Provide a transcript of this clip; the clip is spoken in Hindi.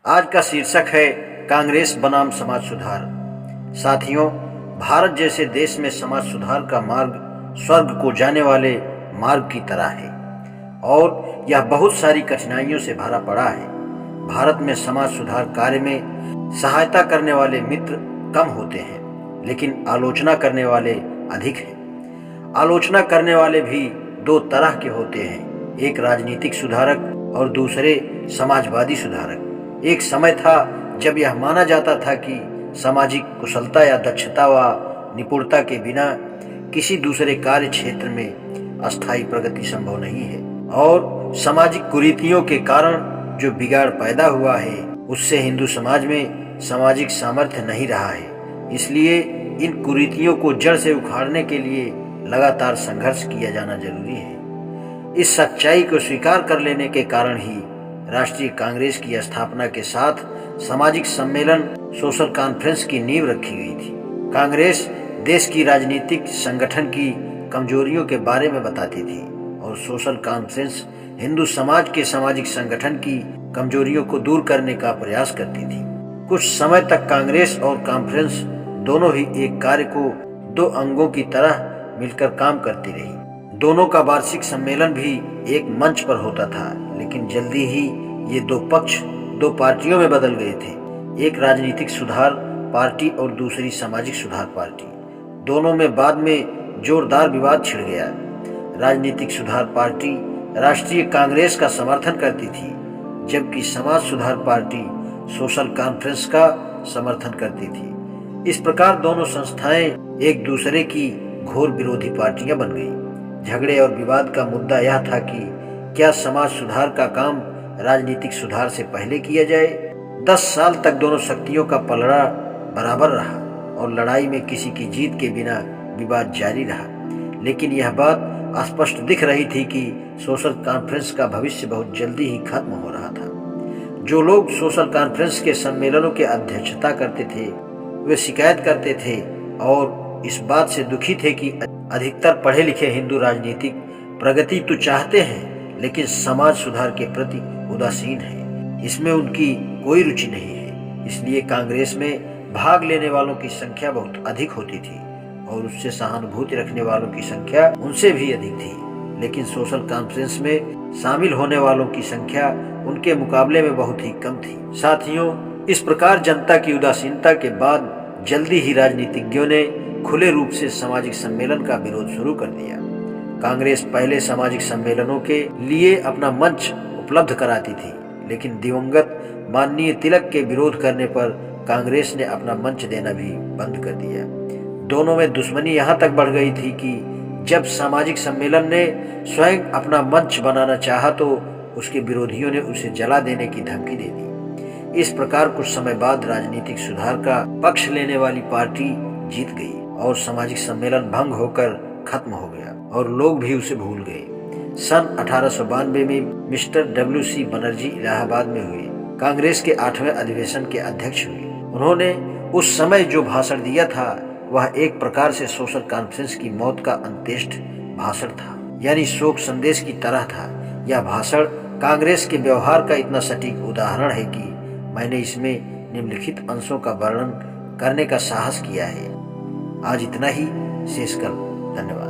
आज का शीर्षक है कांग्रेस बनाम समाज सुधार। साथियों, भारत जैसे देश में समाज सुधार का मार्ग स्वर्ग को जाने वाले मार्ग की तरह है और यह बहुत सारी कठिनाइयों से भरा पड़ा है। भारत में समाज सुधार कार्य में सहायता करने वाले मित्र कम होते हैं, लेकिन आलोचना करने वाले अधिक हैं। आलोचना करने वाले भी दो तरह के होते हैं, एक राजनीतिक सुधारक और दूसरे समाजवादी सुधारक। एक समय था जब यह माना जाता था कि सामाजिक कुशलता या दक्षता व निपुणता के बिना किसी दूसरे कार्य क्षेत्र में अस्थायी प्रगति संभव नहीं है और सामाजिक कुरीतियों के कारण जो बिगाड़ पैदा हुआ है उससे हिंदू समाज में सामाजिक सामर्थ्य नहीं रहा है। इसलिए इन कुरीतियों को जड़ से उखाड़ने के लिए लगातार संघर्ष किया जाना जरूरी है। इस सच्चाई को स्वीकार कर लेने के कारण ही राष्ट्रीय कांग्रेस की स्थापना के साथ सामाजिक सम्मेलन सोशल कॉन्फ्रेंस की नींव रखी गई थी। कांग्रेस देश की राजनीतिक संगठन की कमजोरियों के बारे में बताती थी और सोशल कॉन्फ्रेंस हिंदू समाज के सामाजिक संगठन की कमजोरियों को दूर करने का प्रयास करती थी। कुछ समय तक कांग्रेस और कॉन्फ्रेंस दोनों ही एक कार्य को दो अंगों की तरह मिलकर काम करती रही। दोनों का वार्षिक सम्मेलन भी एक मंच पर होता था, लेकिन जल्दी ही ये दो पक्ष दो पार्टियों में बदल गए थे, एक राजनीतिक सुधार पार्टी और दूसरी सामाजिक सुधार पार्टी। दोनों में बाद में जोरदार विवाद छिड़ गया। राजनीतिक सुधार पार्टी राष्ट्रीय कांग्रेस का समर्थन करती थी, जबकि समाज सुधार पार्टी सोशल कॉन्फ्रेंस का समर्थन करती थी। इस प्रकार दोनों संस्थाएं एक दूसरे की घोर विरोधी पार्टियां बन गईं। झगड़े और विवाद का मुद्दा यह था कि क्या समाज सुधार का काम राजनीतिक सुधार से पहले किया जाए। 10 साल तक दोनों शक्तियों का पलड़ा बराबर रहा और लड़ाई में किसी की जीत के बिना विवाद जारी रहा। लेकिन यह बात स्पष्ट दिख रही थी कि सोशल कॉन्फ्रेंस का भविष्य बहुत जल्दी ही खत्म हो रहा था। जो लोग सोशल कॉन्फ्रेंस के सम्मेलनों की अध्यक्षता करते थे वे शिकायत करते थे और इस बात से दुखी थे कि अधिकतर पढ़े लिखे हिंदू राजनीतिक प्रगति तो चाहते हैं, लेकिन समाज सुधार के प्रति उदासीन है। इसमें उनकी कोई रुचि नहीं है। इसलिए कांग्रेस में भाग लेने वालों की संख्या बहुत अधिक होती थी और उससे सहानुभूति रखने वालों की संख्या उनसे भी अधिक थी। लेकिन सोशल कॉन्फ्रेंस में शामिल होने वालों की संख्या उनके मुकाबले में बहुत ही कम थी। साथियों, इस प्रकार जनता की उदासीनता के बाद जल्दी ही राजनीतिज्ञों ने खुले रूप से सामाजिक सम्मेलन का विरोध शुरू कर दिया। कांग्रेस पहले सामाजिक सम्मेलनों के लिए अपना मंच उपलब्ध कराती थी, लेकिन दिवंगत माननीय तिलक के विरोध करने पर कांग्रेस ने अपना मंच देना भी बंद कर दिया। दोनों में दुश्मनी यहाँ तक बढ़ गई थी कि जब सामाजिक सम्मेलन ने स्वयं अपना मंच बनाना चाहा तो उसके विरोधियों ने उसे जला देने की धमकी दे दी। इस प्रकार कुछ समय बाद राजनीतिक सुधार का पक्ष लेने वाली पार्टी जीत गई और सामाजिक सम्मेलन भंग होकर खत्म हो गया और लोग भी उसे भूल गए। सन 1892 में मिस्टर WC बनर्जी इलाहाबाद में हुए कांग्रेस के 8वें अधिवेशन के अध्यक्ष हुए। उन्होंने उस समय जो भाषण दिया था वह एक प्रकार से सोशल कॉन्फ्रेंस की मौत का अंत्येष्ट भाषण था, यानी शोक संदेश की तरह था। यह भाषण कांग्रेस के व्यवहार का इतना सटीक उदाहरण है कि मैंने इसमें निम्नलिखित अंशों का वर्णन करने का साहस किया है। आज इतना ही, शेष कल। धन्यवाद।